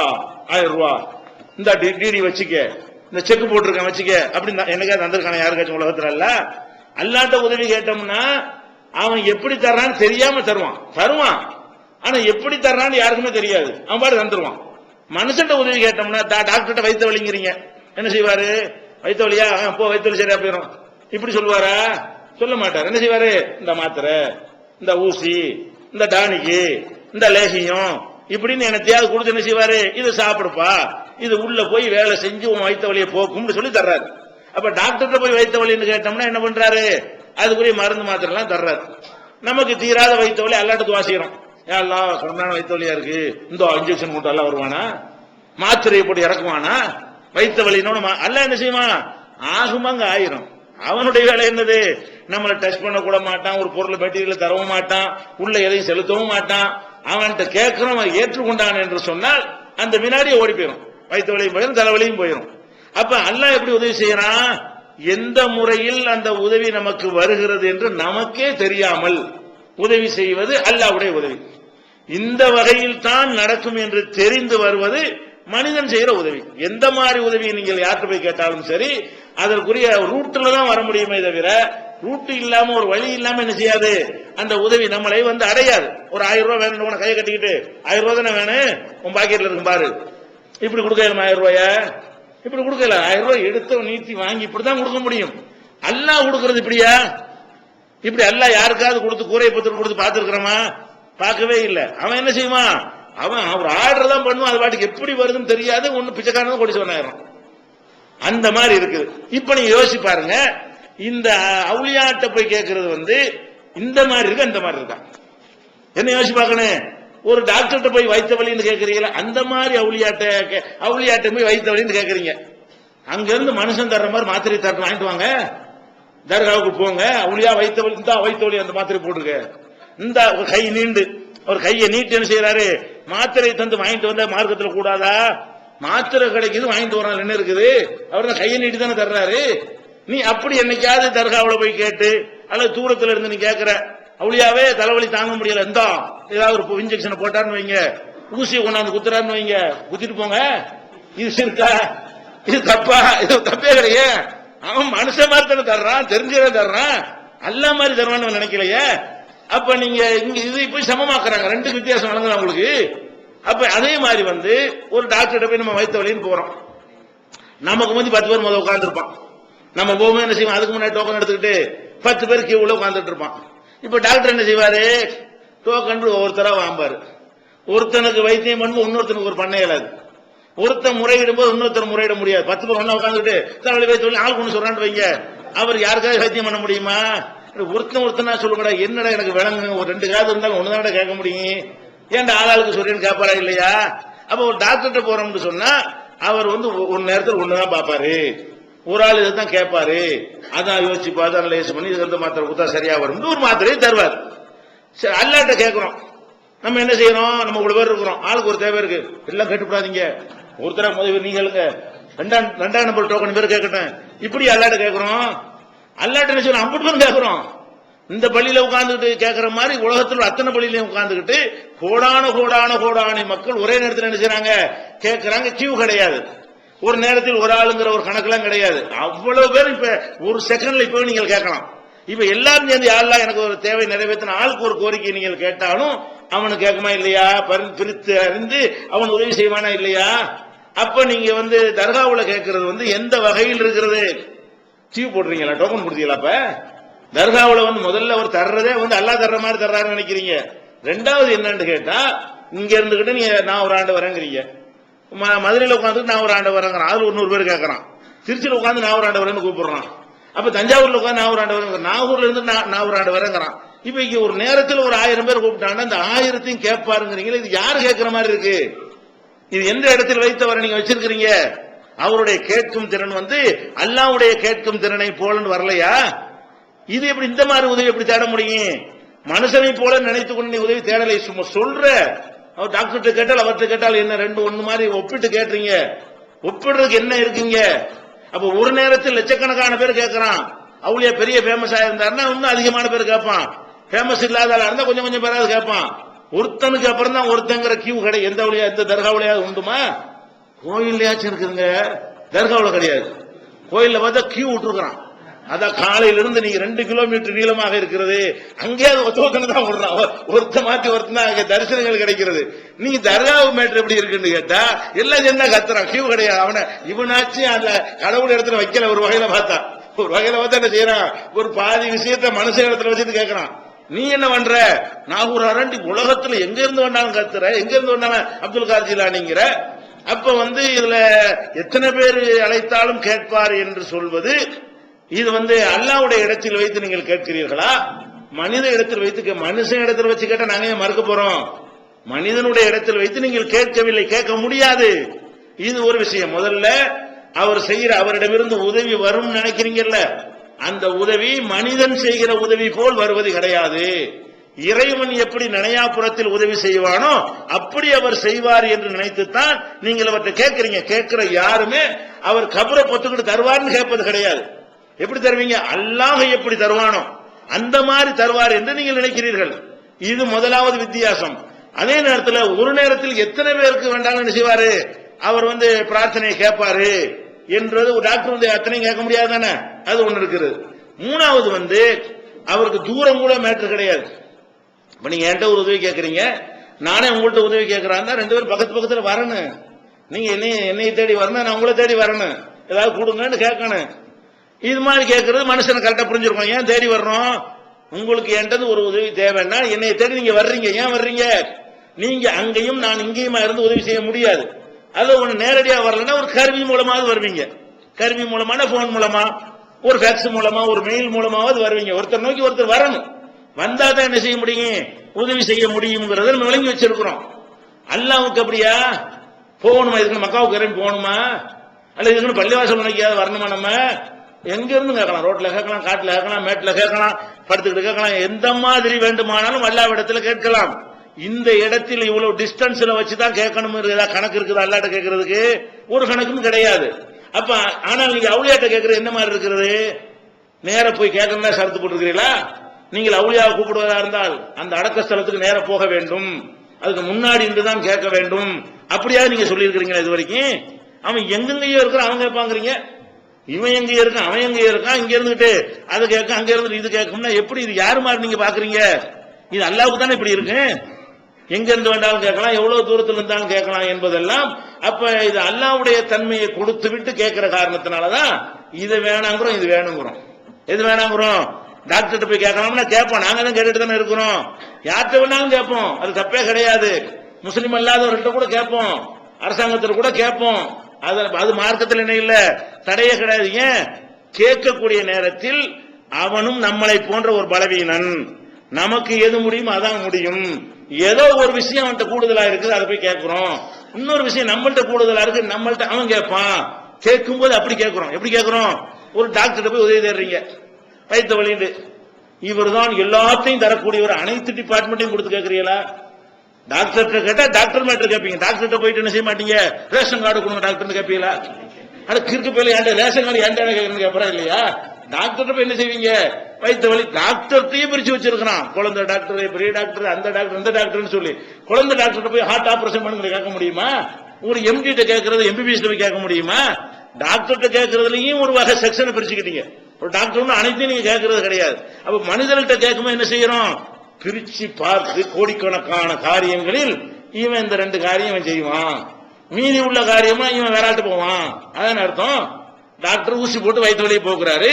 1000 ரூபாய் இந்த டிடி வச்சுக்க, இந்த செக் போட்டிருக்கேன் வச்சுக்க, அப்படி என்னைக்காவது வந்திருக்கான யாருக்காச்சும் உலகத்துல? அல்லாஹ்ட்ட உதவி கேட்டோம்னா அவன் எப்படி தர்றான்னு தெரியாம தருவான். ஆனா எப்படி தர்றான்னு யாருக்குமே தெரியாது, அவன் பாட்டு தந்துருவான். மனுஷன்ட்ட உதவி கேட்டோம்னா, டாக்டர்கிட்ட வைத்த வலிங்கிறீங்க, என்ன செய்வாரு? வைத்த வலியா, போ வைத்த வலி சரியா போயிடும் இப்படி சொல்லுவாரா? சொல்ல மாட்டார். என்ன செய்வாரு? இந்த மாத்திரை, இந்த ஊசி, இந்த டானிக்கு, இந்த லேகியம் இப்படின்னு என்னத்தையாவது கொடுத்து என்ன செய்வாரு? இது சாப்பிடுப்பா, இது உள்ள போய் வேலை செஞ்சு உன் வைத்த வலியை போக்கும்னு சொல்லி தர்றாரு. அப்ப டாக்டர்கிட்ட போய் வைத்த வலின்னு கேட்டோம்னா என்ன பண்றாரு? அதுக்குரிய மருந்து மாத்திரை எல்லாம் தர்றாரு. நமக்கு தீராத வைத்த வலி அல்லாஹ்ட்ட துஆ செய்றோம், யா அல்லாஹ் சொன்னான வைத்த வலியா இருக்கு, இந்த இன்ஜெக்ஷன் போட்டு அல்லாஹ் வருவானா? மாத்திரையை போட்டு இறக்குவானா? வைத்த வலினோட அல்லாஹ் என்ன செய்வான்? ஆகுமாங்க ஆயிரும். அவனுடைய வேலை என்னது? நம்மளை டச் பண்ண கூட மாட்டான், ஒரு பொருள் மெட்டீரியல் தரவும் மாட்டான், உள்ள எதையும் செலுத்தவும் மாட்டான். அவன்கிட்ட கேட்கிறோம், ஏற்றுக்கொண்டான் என்று சொன்னால் அந்த வினாடியை ஓடி போயிடும், வைத்த வலியும் போயிடும், தலைவலியும் போயிடும். அப்ப அல்லாஹ் எப்படி உதவி செய்யறான்? எந்த முறையில் அந்த உதவி நமக்கு வருகிறது என்று நமக்கே தெரியாமல் உதவி செய்வது அல்லாஹ்வுடைய உதவி. இந்த வகையில் தான் நடக்கும் என்று தெரிந்து வருவது மனிதன் செய்யற உதவி. எந்த மாதிரி உதவி நீங்கள் யார்கிட்ட போய் கேட்டாலும் சரி, அதற்குரிய ரூட்ல தான் வர முடியுமே தவிர ரூட் இல்லாம ஒரு வழி இல்லாம என்ன செய்யாது, அந்த உதவி நம்மளை அடையாது. ஒரு 1000 ரூபாய் வேணும், கையை கட்டிக்கிட்டு 1000 ரூபாய் தானே வேணும், உன் பாக்கெட்ல இருக்கும் பாரு, இப்படி கொடுக்கல 1000 ரூபாயா? இப்படி கொடுக்கல. 1000 ரூபாய் எடுத்து நீட்டி வாங்கி இப்படிதான் கொடுக்க முடியும். அல்லாஹ் கொடுக்கறது இப்படியா? இப்படி அல்லாஹ் யாருக்காவது கொடுத்து கூரை பத்திரம் கொடுத்து பார்த்திருக்கிறோமா? பார்க்கவே இல்லை. அவன் என்ன செய்வான்? அவன் ஒரு ஆர்டர் தான் பண்ணுவான். அது பாட்டுக்கு எப்படி வருதுன்னு தெரியாது. ஒன்னு பிச்சைக்காரன் கோடீஸ்வரன். அந்த மாதிரி இருக்குது. இப்ப நீங்க யோசிச்சு பாருங்க, இந்த அவுலியாட்ட போய் கேட்கறது இந்த மாதிரி இருக்கு, அந்த மாதிரி இருக்கா? என்ன யோசிச்சு பார்க்கணும். ஒரு டாக்டர்கிட்ட போய் வைத்த வழின்னு கேட்கறீங்களா? அந்த மாதிரி அவுளியாட்ட போய் வைத்த வழின்னு கேட்கறீங்க. அங்க இருந்து மனுஷன் தர்ற மாதிரி மாத்திரை தர வாங்கிட்டு வாங்க, தர்காவுக்கு போங்க, அவுளியா வைத்த வழி தான், வைத்த வழி அந்த மாத்திரை போட்டுருக்க. இந்த கை நீண்டு ஒரு கையை நீட்டு என்ன செய்யறாரு? மாத்திரை தந்து வாங்கிட்டு வந்த மார்க்கத்தில் கூடாதா? மாத்திரை கிடைக்குது வாங்கிட்டு வரான், என்ன இருக்குது? அவர் தான் கையை நீட்டி தானே தர்றாரு. நீ அப்படி என்னைக்காவது தர்காவில் போய் கேட்டு அல்லது தூரத்துல இருந்து நீ கேட்கிற, அவுளியாவே தலைவலி தாங்க முடியல, இந்தா ஏதாவது ஒரு இன்ஜெக்ஷன் போட்டான்னு வைங்க, ஊசியை கொண்டாந்து குத்துறான்னு வைங்க, குத்திட்டு போங்க. இது இருக்கா? இது தப்பா? இது தப்பே கிடையாது. அவன் மனுஷன் மாதிரி தானே தர்றான், தெரிஞ்சே தர்றான், அல்ல மாதிரி தருவான்னு நினைக்கலையே. அப்ப நீங்க இங்க இது போய் சமமாக்குறாங்க, ரெண்டுக்கு வித்தியாசம் வழங்குறாங்க உங்களுக்கு. அப்ப அதே மாதிரி ஒரு டாக்டர் போய் நம்ம வைத்த வழின்னு போறோம். நமக்கு 10 பேர் முதல்ல உட்காந்துருப்பான். நம்ம போகும்போது என்ன செய்வோம்? அதுக்கு முன்னாடி டோக்கன் எடுத்துக்கிட்டு 10 பேர் கியூல உட்காந்துட்டு இருப்பான். இப்ப டாக்டர் என்ன செய்வாரு? டோக்கன் ஒவ்வொருத்தரா வாம்பாரு. ஒருத்தனுக்கு வைத்தியம் பண்ணும்போது இன்னொருத்தனுக்கு ஒரு பண்ண இயலாது. ஒருத்தன் முறையிடும் போது இன்னொருத்தர் முறையிட முடியாது. 10 பேர் ஒன்னா உட்காந்துட்டு தலைவலி வைத்த ஆள் ஒண்ணு சொல்றான்னு வைங்க, அவர் யாருக்காவது வைத்தியம் பண்ண முடியுமா? ஒருத்தனா சொல்லுங்கடா, என்னடா எனக்கு விளங்கு, ஒரு 2 காது இருந்தாலும் ஒண்ணுதான் கேட்க முடியும், ஏன்டா ஆளாளுக்கு சொல்றேன்னு கேட்பாரா இல்லையா? அப்ப ஒரு டாக்டர்கிட்ட போறோம்னு சொன்னா அவர் ஒரு நேரத்தில் ஒண்ணுதான் பாப்பாரு, ஒரு ஆள் இதைத்தான் கேட்பாரு, அதான் யோசிச்சு அதான் லேஸ் பண்ணி இதுக்கு மாத்திரை கொடுத்தா சரியா வரும், ஒரு மாத்திரையை தருவார். சரி, அல்லாட்ட கேட்கிறோம். நம்ம என்ன செய்யறோம்? நம்ம இவ்வளவு பேர் இருக்கிறோம், ஆளுக்கு ஒரு தேவை இருக்கு, எல்லாம் கேட்டுப்படாதீங்க, ஒருத்தர முதல் நீங்க எழுங்க, 2ஆம் நம்பர் டோக்கன் பேர் கேட்கட்டும், இப்படி அல்லாட்ட கேட்கிறோம். அல்லாட்ட என்ன செய்யறோம்? 50 பேர் கேட்கிறோம். இந்த பள்ளியில உட்கார்ந்துட்டு கேட்கிற மாதிரி உலகத்தில் அத்தனை பள்ளியிலையும் உட்கார்ந்துக்கிட்டு கோடான மக்கள் ஒரே நேரத்தில் என்ன செய்யறாங்க? கேட்கிறாங்க. கியூ கிடையாது, ஒரு நேரத்தில் ஒரு ஆளுங்கிற ஒரு கணக்கெல்லாம் கிடையாது. அவ்வளவு பேர் இப்ப ஒரு செகண்ட்ல இப்ப நீங்கள் கேட்கலாம். இப்ப எல்லாரும் சேர்ந்து யாரெல்லாம் எனக்கு ஒரு தேவை நிறைவேற்றின ஆளுக்கு ஒரு கோரிக்கை நீங்கள் கேட்டாலும் அவனுக்கு கேட்குமா இல்லையா? பிரித்து அறிந்து அவன் உதவி செய்வானா இல்லையா? அப்ப நீங்க தர்காவுல கேட்கறது எந்த வகையில் இருக்கிறது? கியூ போடுறீங்களா? டோக்கன் கொடுத்தீங்களா? அப்ப தர்காவுல முதல்ல ஒரு தர்றதே அல்லாஹ் தர்ற மாதிரி தர்றாருன்னு நினைக்கிறீங்க. ரெண்டாவது என்னன்னு கேட்டா, இங்க இருந்துகிட்டு நீங்க நான் ஒரு ஆண்டு வரேங்கிறீங்க, மதுரையில உட்காந்துட்டு நான் ஒரு ஆண்டு வரேங்கிறான், அதுல 100 பேர் கேட்கறான். திருச்சியில உட்காந்து நான் ஒரு ஆண்டு வரேன்னு கூப்பிடுறான். அப்ப தஞ்சாவூர்ல உட்காந்து நான் ஒரு ஆண்டு வரேன், நாகூர்ல இருந்து நான் ஒரு ஆண்டு வரேங்கிறான். இப்ப இங்க ஒரு நேரத்தில் ஒரு 1000 பேர் கூப்பிட்டாங்கன்னா இந்த 1000த்தையும் கேட்பாருங்கிறீங்களா? இது யாரு கேட்கிற மாதிரி இருக்கு? இது எந்த இடத்தில் வைத்தவரை நீங்க வச்சிருக்கிறீங்க? அவருடைய கேட்கும் திறன் அல்லாஹ்வுடைய கேட்கும் திறனை போலன்னு வரலையா? இது எப்படி இந்த மாதிரி உதவி எப்படி தேட முடியும்? மனுஷனை போல நினைத்து கொண்டு நீ உதவி தேடலை. சும்மா சொல்ற, அவர் டாக்டர்கிட்ட கேட்டால் அவர்கிட்ட கேட்டால் என்ன, 2 ஒண்ணு மாதிரி ஒப்பிட்டு கேட்டீங்க. ஒப்பிடுறதுக்கு என்ன இருக்குங்க? அப்ப ஒரு நேரத்தில் லட்சக்கணக்கான பேர் கேட்கறான். அவுளியா பெரிய ஃபேமஸா இருந்தாருன்னா இன்னும் அதிகமான பேர் கேட்பான். ஃபேமஸ் இல்லாத இருந்தா கொஞ்சம் பேராவது கேட்பான். ஒருத்தனுக்கு அப்புறம் தான் ஒருத்தங்கிற கியூ கடை. எந்த அவுளியா, எந்த தர்காவுலையாவது உண்டுமா? கோயிலையாச்சும் இருக்குதுங்க, தர்காவுல கிடையாது. கோயில்ல பார்த்தா கியூ விட்டுருக்கான். அதான் காலையிலிருந்து நீங்க 2 கிலோமீட்டர் நீளமாக இருக்கிறது, அங்கேயாவது ஒருத்தனை தான் விடுறான். ஒருத்த மாத்தி ஒருத்தனா அங்க தரிசனங்கள் கிடைக்கிறது. நீங்க தர்காவு மேட்டர் எப்படி இருக்குன்னு கேட்டா எல்லாம் என்ன கத்துறான், கியூ கிடையாது. அவனை இவனாச்சு அந்த கடவுள் இடத்துல வைக்கல. ஒரு வகையில பார்த்தா என்ன செய்யறான்? ஒரு பாதி விஷயத்த மனுஷ இடத்துல வச்சுட்டு கேட்கறான். நீ என்ன பண்ற? நாகூர் அரண்டி உலகத்துல எங்க இருந்து வந்தாலும் கத்துற, எங்க இருந்து வந்தாலும் அப்துல் காதர் ஜிலானிங்கிற. அப்ப இதுல எத்தனை பேர் அழைத்தாலும் கேட்பார் என்று சொல்வது, இது அல்லாஹ்வுடைய இடத்தில் வைத்து நீங்கள் கேட்கிறீர்களா? மனித இடத்தில் வைத்து, மனுஷன் இடத்தில் வச்சு கேட்டா நாங்க ஏன் மறுக்க போறோம்? மனிதனுடைய இடத்தில் வைத்து நீங்கள் கேட்கவில்லை, கேட்க முடியாது. இது ஒரு விஷயம். முதல்ல அவர் செய்கிற, அவரிடமிருந்து உதவி வரும் நினைக்கிறீங்கல்ல, அந்த உதவி மனிதன் செய்கிற உதவி போல் வருவது கிடையாது. இறைவன் எப்படி நனையாபுரத்தில் உதவி செய்வானோ அப்படி அவர் செய்வார் என்று நினைத்துத்தான் நீங்கள் அவர்கிட்ட கேட்கிறீங்க. கேட்கிற யாருமே அவர் கபரை பொத்துக்கிட்டு தருவார்னு கேட்பது கிடையாது. எப்படி தருவீங்க? அல்லாஹ் எப்படி தருவானோ அந்த மாதிரி தருவார் என்று நீங்கள் நினைக்கிறீர்கள். இது முதலாவது வித்தியாசம். அதே நேரத்தில் ஒரு நேரத்தில் எத்தனை பேருக்கு வேண்டாலும் என்ன செய்வாரு? அவர் பிரார்த்தனையை கேட்பாரு என்றது ஒரு டாக்டர் அத்தனை கேட்க முடியாது தானே, அது ஒண்ணு இருக்குது. மூணாவது அவருக்கு தூரம் கூட மேட்டர் கிடையாது. இப்ப நீங்க என்கிட்ட ஒரு உதவி கேட்கறீங்க, நானே உங்கள்கிட்ட உதவி கேட்கறாங்க, 2 பேரும் பக்கத்துல வரணும். நீங்க என்னை தேடி வரணும், நான் உங்களை தேடி வரணும், ஏதாவது கொடுங்கன்னு கேட்கணும். இது மாதிரி கேட்கறது மனுஷனை கரெக்டா புரிஞ்சிருக்கோம். ஏன் தேடி வர்றோம்? உங்களுக்கு என்கிட்ட ஒரு உதவி தேவைன்னா என்னை தேடி நீங்க வர்றீங்க. ஏன் வர்றீங்க? நீங்க அங்கேயும் நான் இங்கேயுமா இருந்து உதவி செய்ய முடியாது. அது ஒண்ணு நேரடியா வரலன்னா ஒரு கருவி மூலமாவது வருவீங்க. கருவி மூலமான போன் மூலமா, ஒரு ஃபேக்ஸ் மூலமா, ஒரு மெயில் மூலமாவது வருவீங்க. ஒருத்தர் நோக்கி ஒருத்தர் வரணும். வந்தா தான் என்ன செய்ய முடியும்? உதவி செய்ய முடியுங்கிறத நம்ம விளங்கி வச்சிருக்கிறோம். அல்லாஹ்வுக்கு அப்படியா? போகணுமா? இதுக்கு மக்காவுக்கு இறங்கி போகணுமா? அல்ல இதுக்கு பள்ளிவாசல் நோக்கியாவது வரணுமா? நம்ம எங்க இருந்து கேட்கலாம். ரோட்ல கேட்கலாம், காட்டுல கேட்கலாம், மேட்ல கேட்கலாம், படுத்துக்கிட்டு கேட்கலாம். எந்த மாதிரி வேண்டுமானாலும் அல்லாஹ்விடத்துல கேட்கலாம். இந்த இடத்தில் இவ்வளவு டிஸ்டன்ஸ்ல வச்சுதான் கேட்கணும் கணக்கு இருக்குதா? அல்லாஹ்ட்ட கேட்கறதுக்கு ஒரு கணக்கும் கிடையாது. அப்ப ஆனால் நீங்க அவுளியாட்ட கேட்கறது என்ன மாதிரி இருக்கிறது? நேர போய் கேட்கணும்னா சரத்து போட்டுருக்கிறீங்களா? நீங்கள் அவுளியாவை கூப்பிடுவதா இருந்தால் அந்த அடக்க ஸ்தலத்துக்கு நேர போக வேண்டும், அதுக்கு முன்னாடி இருந்துதான் கேட்க வேண்டும். அப்படியாவது நீங்க சொல்லி இருக்கிறீங்களா இது வரைக்கும்? அவன் எங்கெங்கயோ இருக்கிறான், அவங்க கேட்பாங்கிறீங்க. இவன் எங்கேயோ இருக்கான், அவன் எங்கேயோ இருக்கான், இங்க இருந்துட்டு அது கேட்க, அங்க இருந்து இது கேட்கும்னா எப்படி? இது யாரு மாதிரி நீங்க பாக்குறீங்க? இது அல்லாஹ்வுக்கு தானே இப்படி இருக்கு. எங்க இருந்து வேண்டாலும் கேட்கலாம், எவ்வளவு தூரத்தில் இருந்தாலும் கேட்கலாம் என்பதெல்லாம். அப்ப இது அல்லாஹ்வுடைய தன்மையை கொடுத்து விட்டு கேட்கிற காரணத்தினாலதான் இது வேணாங்கிறோம், இது வேணுங்கிறோம். எது வேணாங்கிறோம்? டாக்டர் போய் கேட்கலாம்னா கேட்போம். நாங்க தான் கேட்டுட்டு தானே இருக்கிறோம். யார்கிட்ட வேணாலும் கேட்போம், அது தப்பே கிடையாது. முஸ்லீம் அல்லாதவர்கிட்ட கூட கேட்போம், அரசாங்கத்தில் கூட கேட்போம். அது மார்க்கத்தில் என்ன இல்ல, தடையே கிடையாது. ஏன்? கேட்கக்கூடிய நேரத்தில் அவனும் நம்மளை போன்ற ஒரு பலவீனன். நமக்கு எது முடியும் அதான் முடியும். ஏதோ ஒரு விஷயம் அவன்கிட்ட கூடுதலா இருக்குது, அதை போய் கேட்கிறோம். இன்னொரு விஷயம் நம்மள்ட்ட கூடுதலா இருக்கு, நம்மள்ட்ட அவன் கேட்பான். கேட்கும் போது அப்படி கேட்கிறோம். எப்படி கேட்கிறோம்? ஒரு டாக்டர் போய் உதவி தேடுறீங்க, வயிற்று வலிண்டு. இவர் தான் எல்லாத்தையும் தரக்கூடியவர், அனைத்து டிபார்ட்மெண்ட்டையும் கொடுத்து கேட்கறீங்களா? டாக்டர் கேட்டா டாக்டர் மேட்டர் கேட்பீங்க. டாக்டர் போயிட்டு என்ன செய்ய மாட்டீங்க? ரேஷன் கார்டு கொடுங்க டாக்டர் கேட்பீங்களா? அது கிறுக்கு பேல ஏன்டா ரேஷன் கார்டு ஏன்டா கேட்கணும் கேட்பறா இல்லையா? டாக்டர் போய் என்ன செய்வீங்க? வயிற்று வலி டாக்டர்த்தையும் பிரிச்சு வச்சிருக்கிறான். குழந்தை டாக்டர், பெரிய டாக்டர், அந்த டாக்டர், இந்த டாக்டர்னு சொல்லி குழந்தை டாக்டர் போய் ஹார்ட் ஆபரேஷன் பண்ணுங்க கேட்க முடியுமா? ஒரு எம்டி கேட்கறது எம்பிபிஎஸ் போய் கேட்க முடியுமா? டாக்டர் கேட்கறதுலயும் ஒரு வகை செக்ஷனை பிரிச்சுக்கிட்டீங்க. ஒரு டாக்டர் அனைத்தையும் நீங்க கேட்கறது கிடையாது. அப்ப மனிதர்கிட்ட கேட்கும்போது என்ன செய்யறோம்? பிரிச்சு பார்த்து கோடிக்கணக்கான காரியங்களில் இவன் இந்த 2 காரியம் இவன் செய்வான், மீதி உள்ள காரியமா இவன் வேறாட்டு போவான். அதான் அர்த்தம். டாக்டர் ஊசி போட்டு வயிற்று வலியை போக்குறாரு,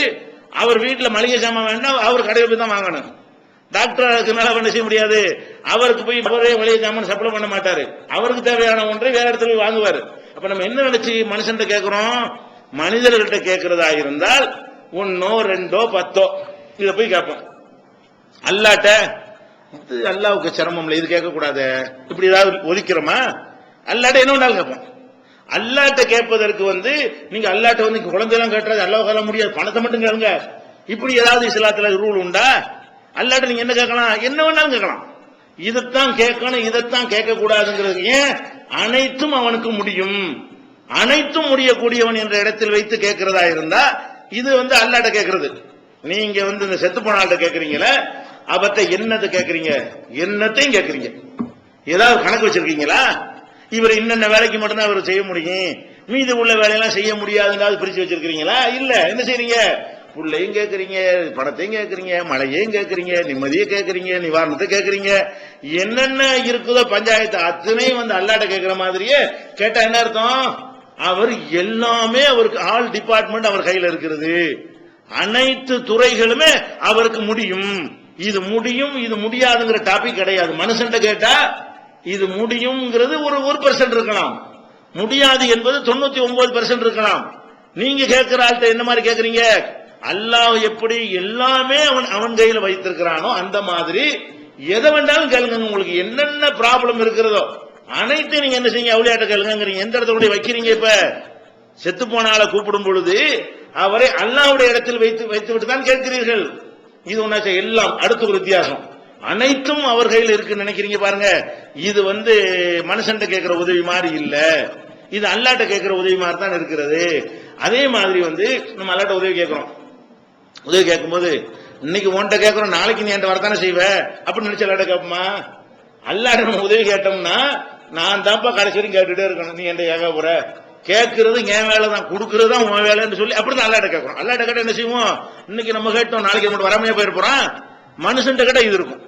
அவர் வீட்டுல மளிகை சாமான் வேண்டாம், அவர் கடையில் போய் தான் வாங்கணும். டாக்டர் என்ன செய்ய முடியாது, அவருக்கு போய் அவரே மளிகை சாமான் சப்ளை பண்ண மாட்டாரு. அவருக்கு தேவையான ஒன்றை வேற இடத்துல போய் வாங்குவாரு. அப்ப நம்ம என்ன நினைச்சு மனுஷன் கேட்கிறோம்? மனிதர்கள்ட்ட கேட்கறதா இருந்தால் 1, 2, 10 இத போய் கேட்போம். அல்லாட்ட இது அல்லாவுக்கு சிரமம் இல்லை, இது கேட்க கூடாது, இப்படி ஏதாவது ஒதுக்கிறோமா? அல்லாட்ட என்ன வேணாலும் கேட்போம். அல்லாட்ட கேட்பதற்கு நீங்க அல்லாட்ட குழந்தையெல்லாம் கேட்டுறது அல்லாஹ் முடியாது, பணத்தை மட்டும் கேளுங்க, இப்படி ஏதாவது இஸ்லாத்துல ரூல் உண்டா? அல்லாட்ட நீங்க என்ன கேட்கலாம்? என்ன வேணாலும் கேட்கலாம். இதைத்தான் கேட்கணும், இதைத்தான் கேட்க கூடாதுங்கிறது. ஏன்? அனைத்தும் அவனுக்கு முடியும், அனைத்தும் முடியக்கூடியவன் என்ற இடத்தில் வைத்து கேட்கிறதா இருந்தா இது அல்லாட்ட கேட்கறது. நீங்க இந்த செத்து போன ஆள்கிட்ட கேட்கறீங்களா? அவற்றை என்னத்தை கேட்கறீங்க? என்னத்தையும் கேட்கறீங்க. ஏதாவது கணக்கு வச்சிருக்கீங்களா? இவர் இன்னென்ன வேலைக்கு மட்டும்தான் அவர் செய்ய முடியும், மீது உள்ள வேலையெல்லாம் செய்ய முடியாதுன்னு பிரிச்சு வச்சிருக்கீங்களா? இல்ல. என்ன செய்றீங்க? புள்ளையும் கேட்கறீங்க, பணத்தையும் கேட்கறீங்க, மழையையும் கேட்கறீங்க, நிம்மதியை கேட்கறீங்க, நிவாரணத்தை கேட்கறீங்க, என்னென்ன இருக்குதோ பஞ்சாயத்து அத்தனையும் அல்லாட்ட கேட்கிற மாதிரியே கேட்டா என்ன அர்த்தம்? அவர் எல்லாமே அவருக்கு ஆல் டிபார்ட்மெண்ட் அவர் கையில் இருக்கிறது, அனைத்து துறைகளுமே அவருக்கு முடியும். இது முடியும் இது முடியாதுங்கிற டாபிக் கிடையாது. மனுஷன் கேட்டா இது முடியும்ங்கிறது ஒரு 1% இருக்கலாம், முடியாது என்பது 99% இருக்கலாம். நீங்க கேட்கிற ஆள்கிட்ட என்ன மாதிரி கேட்கறீங்க? அல்லாஹ் எப்படி எல்லாமே அவன் கையில வைத்திருக்கிறானோ அந்த மாதிரி எதை வேண்டாலும் கேளுங்க. உங்களுக்கு என்னென்ன ப்ராப்ளம் இருக்கிறதோ அனைத்தையும் நீங்க என்ன செய்யுங்க? அவுளியாட்ட கேளுங்கிறீங்க. எந்த இடத்துல வைக்கிறீங்க? இப்ப செத்து போன ஆளை கூப்பிடும் பொழுது அவரை அல்லாஹ்வுடைய இடத்தில் வைத்து விட்டு தான் கேட்கிறீர்கள். இது ஒன்னாச்ச எல்லாம். அடுத்த ஒரு வித்தியாசம், அனைத்தும் அவர் கையில் இருக்கு நினைக்கிறீங்க பாருங்க. இது மனுஷன் கேட்கிற உதவி மாதிரி இல்ல, இது அல்லாட்ட கேட்கிற உதவி மாதிரி தான் இருக்கிறது. அதே மாதிரி நம்ம அல்லாட்ட உதவி கேட்கிறோம். உதவி கேட்கும் போது இன்னைக்கு உன்கிட்ட கேட்கிறோம், நாளைக்கு நீ என்கிட்ட வரத்தானே செய்வ அப்படின்னு நினைச்சு அல்லாட்ட கேட்போமா? அல்லாட்ட நம்ம உதவி கேட்டோம்னா நான் தான்ப்பா கடைசி வரைக்கும் கேட்டுட்டே இருக்கணும், நீ என்கிட்ட கேட்க போற, கேட்கறது என் வேலை தான், கொடுக்கறது தான் உன் வேலைன்னு சொல்லி அப்படிதான் அல்லாட்ட கேட்கிறோம். அல்லாட்ட கேட்ட என்ன செய்வோம்? இன்னைக்கு நம்ம கேட்டோம், நாளைக்கு மட்டும் வராமையா போயிருப்போம். மனுஷன் கிட்ட இது இருக்கும்.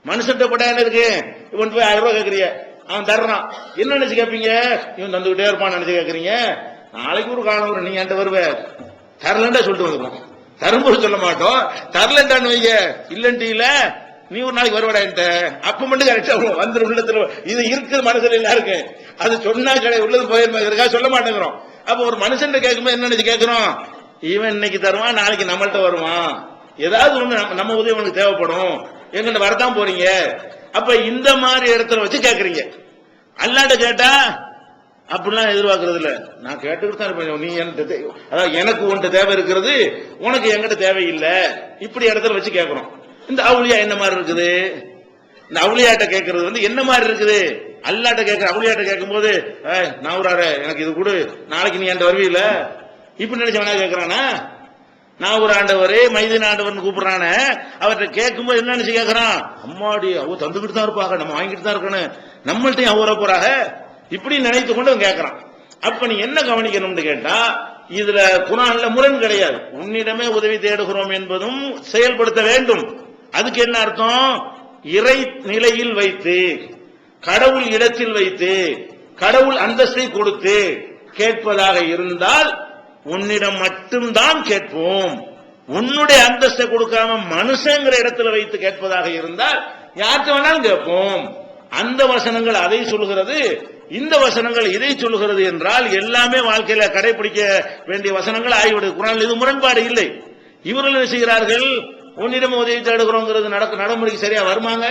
மனுஷன் பட்டா என்ன இருக்கு? இவன் போய் 1000 ரூபாய் கேட்கறிய, அவன் தர்றான். என்ன நினைச்சு கேட்பீங்க? இவன் தந்துகிட்டே இருப்பான்னு நினைச்சு கேட்கறீங்க. நாளைக்கு ஒரு காலம் வரும், நீ என்கிட்ட வருவ, தரலண்டா சொல்லிட்டு வந்துடும். தரும்போது சொல்ல மாட்டோம், தரலண்டான்னு வைங்க, இல்லன்ட்டீல நீ ஒரு நாளைக்கு வருவடா என்கிட்ட, அப்ப மட்டும் கரெக்டா வந்துடும் உள்ளத்துல. இது இருக்கிற மனசுல எல்லாருக்கு அது சொன்னா கிடையாது, உள்ளது போயிருக்கா சொல்ல மாட்டேங்கிறோம். அப்ப ஒரு மனுஷன் கேட்கும்போது என்ன நினைச்சு கேட்கிறோம்? இவன் இன்னைக்கு தருவான், நாளைக்கு நம்மள்ட்ட வருவான், ஏதாவது ஒண்ணு நம்ம உதவி உனக்கு தேவைப்படும், எங்கிட்ட வரதான் போறீங்க. அப்ப இந்த மாதிரி இடத்துல வச்சு கேட்கறீங்க. அல்லாட்ட கேட்டா அப்படிலாம் எதிர்பார்க்கறது இல்ல. நான் கேட்டுக்கிட்டு தான் இருப்பேன், நீ என்கிட்ட, அதாவது எனக்கு உன்கிட்ட தேவை இருக்கிறது, உனக்கு என்கிட்ட தேவையில்லை, இப்படி இடத்துல வச்சு கேட்கறோம். இந்த அவுளியா என்ன மாதிரி இருக்குது? இந்த அவுளியாட்ட கேட்கறது வந்து என்ன மாதிரி இருக்குது? அல்லாட்ட கேட்கிற அவுளியாட்ட கேட்கும் போது, நான் ஒரு எனக்கு இது கூட, நாளைக்கு நீ என்கிட்ட வருவீல, இப்படி நினைச்ச வேணா கேட்கறானா? நான் ஒரு ஆண்டவர், மைதீன் ஆண்டவர்னு கூப்பிடுறானே, அவர்கிட்ட கேட்கும்போது என்ன நினைச்சு கேட்கறான்? அம்மாடி அவ தந்துகிட்டு தான் இருப்பாங்க, நம்ம வாங்கிட்டு தான் இருக்கணும், நம்மள்ட்டையும் அவ வர போறாங்க, இப்படி நினைத்து கொண்டு அவன் கேட்கறான். அப்ப நீ என்ன கவனிக்கணும்னு கேட்டா, இதுல குர்ஆன்ல முரண் கிடையாது. உன்னிடமே உதவி தேடுகிறோம் என்பதும் செயல்படுத்த வேண்டும். அதுக்கு என்ன அர்த்தம்? இறை நிலையில் வைத்து, கடவுள் இடத்தில் வைத்து, கடவுள் அந்தஸ்தை கொடுத்து கேட்பதாக இருந்தால் உன்னிடம் மட்டும்தான் கேட்போம். உன்னுடைய அந்தஸ்தை கொடுக்காம மனுஷங்கிற இடத்துல வைத்து கேட்பதாக இருந்தால் யார்கிட்ட வேணாலும் கேட்போம். அந்த வசனங்கள் அதை சொல்கிறது, இந்த வசனங்கள் இதை சொல்கிறது என்றால் எல்லாமே வாழ்க்கையில கடைபிடிக்க வேண்டிய வசனங்கள் ஆகிவிடுது. குர்ஆனில் இது முரண்பாடு இல்லை. இவர்கள் என்ன செய்கிறார்கள்? உன்னிடம் உதவி தேடுகிறோங்கிறது நடைமுறைக்கு சரியா வருமாங்க?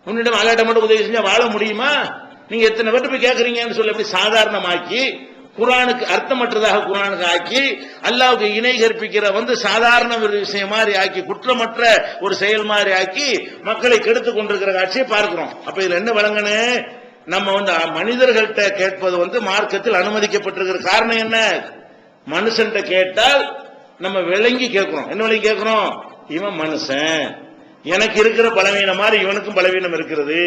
உன்னிடம் அல்லாட்ட மட்டும் உதவி செஞ்சா வாழ முடியுமா? நீங்க எத்தனை பேர்ட்ட போய் கேட்கறீங்கன்னு சொல்லி அப்படி சாதாரணமாக்கி, குர்ஆனுக்கு அர்த்தமற்றதாக குர்ஆனுக்கு ஆக்கி, அல்லாஹ்வுக்கு இணை கற்பிக்கிற வந்து சாதாரண ஒரு விஷயம் மாதிரி ஆக்கி, குற்றமற்ற ஒரு செயல் மாதிரி ஆக்கி மக்களை கெடுத்துக் கொண்டிருக்கிற காட்சியை பார்க்கிறோம். அப்ப இதுல என்ன விளங்கன்னு, நம்ம வந்து மனிதர்கள்ட்ட கேட்பது வந்து மார்க்கத்தில் அனுமதிக்கப்பட்டிருக்கிற காரணம் என்ன? மனுஷன்ட்ட கேட்டால் நம்ம விளங்கி கேட்கிறோம். என்ன விளங்கி கேட்கிறோம்? இவன் மனுஷன், எனக்கு இருக்கிற பலவீனம் மாதிரி இவனுக்கும் பலவீனம் இருக்கிறது,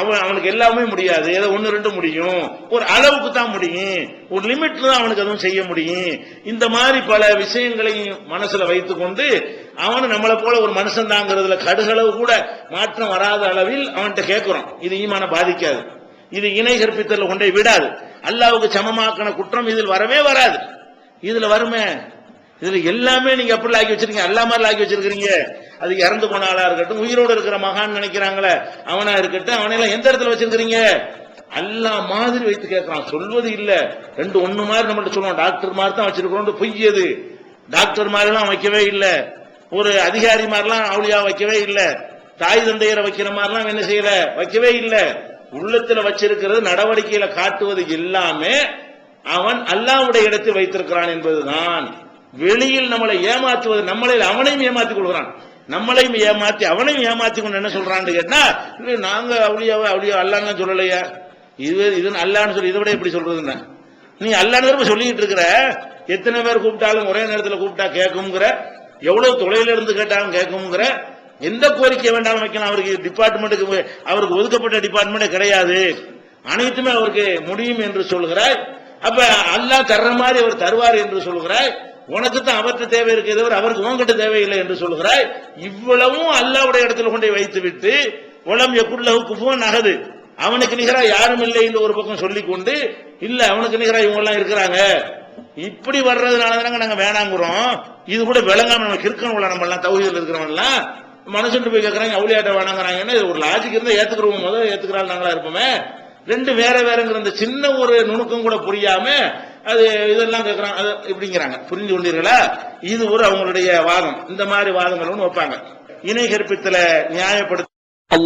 அவனுக்கு எல்லாமே முடியாது, ஏதோ ஒன்னு ரெண்டு முடியும், ஒரு அளவுக்கு தான் முடியும், ஒரு லிமிட்ல தான் அவனுக்கு அதுவும் செய்ய முடியும். இந்த மாதிரி பல விஷயங்களையும் மனசுல வைத்துக் கொண்டு அவனு நம்மளை போல ஒரு மனுஷன் தாங்கிறதுல கடுகளவு கூட மாற்றம் வராத அளவில் அவன்கிட்ட கேட்கிறோம். இது ஈமான பாதிக்காது, இது இணை கற்பித்தல் கொண்டே விடாது, அல்லாஹ்வுக்கு சமமாக்கின குற்றம் இதில் வரவே வராது. இதுல வருமே, இதுல எல்லாமே நீங்க எப்படி ஆக்கி வச்சிருக்கீங்க, அல்லா மாதிரி ஆக்கி வச்சிருக்கீங்க. அது இறந்து போன ஆளா இருக்கட்டும், உயிரோடு இருக்கிற மகான் நினைக்கிறாங்களே அவனா இருக்கட்டும், அவனையெல்லாம் எந்த இடத்துல வச்சிருக்கிறீங்க? அல்லா மாதிரி வைத்து கேட்கறான். சொல்வது இல்ல, ரெண்டு ஒண்ணு மாதிரி நம்மள்ட்ட சொல்லுவோம், டாக்டர் மாதிரி தான் வச்சிருக்கிறோம், பொய்யது. டாக்டர் மாதிரி எல்லாம் வைக்கவே இல்லை, ஒரு அதிகாரி மாதிரிலாம் அவுளியா வைக்கவே இல்லை, தாய் தந்தையரை வைக்கிற மாதிரிலாம் என்ன செய்யல, வைக்கவே இல்லை. உள்ளத்துல வச்சிருக்கிறது, நடவடிக்கையில காட்டுவது எல்லாமே அவன் அல்லாஹ்வுடைய இடத்தில் வைத்திருக்கிறான் என்பதுதான். வெளியில் நம்மளை ஏமாற்றுவது, நம்மளை அவனையும் ஏமாத்திக் கொள்கிறான், நம்மளையும் ஏமாத்தி அவனையும் ஏமாத்தி கொண்டு என்ன சொல்றான்னு கேட்டா, நாங்க அவுளியாவை அவுளியா அல்லான்னு சொல்லலையா, இது அல்லான்னு சொல்லி இதை விட எப்படி சொல்றதுன்னா, நீ அல்லான்னு சொல்லிட்டு இருக்கிற, எத்தனை பேர் கூப்பிட்டாலும் ஒரே நேரத்தில் கூப்பிட்டா கேட்குங்கிற, எவ்வளவு தொலைல இருந்து கேட்டாலும் கேட்குங்கிற, எந்த கோரிக்கை வேண்டாலும் வைக்கலாம். அவருக்கு டிபார்ட்மெண்ட்டுக்கு, அவருக்கு ஒதுக்கப்பட்ட டிபார்ட்மெண்ட் கிடையாது, அனைத்துமே அவருக்கு முடியும் என்று சொல்கிறாய். அப்ப அல்லாஹ் தர்ற மாதிரி அவர் தருவார் என்று சொல்கிறாய். உனக்கு தான் அவர்கிட்ட தேவை இருக்கிறது, அவருக்கு உன்கிட்ட தேவையில்லை என்று சொல்கிறாய். இவ்வளவும் அல்லாஹ்வுடைய இடத்துல கொண்டு வைத்து விட்டு உலம் யகுல்லஹு குஃபுவன் அஹத், அவனுக்கு நிகரா யாரும் இல்லை என்று ஒரு பக்கம் சொல்லிக் கொண்டு, இல்ல அவனுக்கு நிகரா இவங்க எல்லாம் இருக்கிறாங்க, இப்படி வர்றதுனாலதாங்க நாங்க வேணாங்கிறோம். இது கூட விளங்காம நம்ம கிறுக்கணும்ல, நம்ம எல்லாம் தௌஹீதுல இருக்கிறவங்க எல்லாம் மனுஷன் போய் கேட்கறாங்க அவுளியாட்ட வேணாங்கிறாங்கன்னா, ஒரு லாஜிக் இருந்தா ஏத்துக்கிறோம், முதல்ல ஏத்துக்கிறாள் நாங்களா இருப்போமே. ரெண்டு வேற வேறங்கிற அந்த சின்ன ஒரு நுணுக்கம் கூட புரியாம அது இதெல்லாம் கேட்கறாங்க, இப்படிங்கிறாங்க. புரிஞ்சு கொண்டீர்களா? இது ஒரு அவங்களுடைய வாதம். இந்த மாதிரி வாதங்கள் ஒன்று வைப்பாங்க. இணை கற்பித்தல நியாயப்படுத்த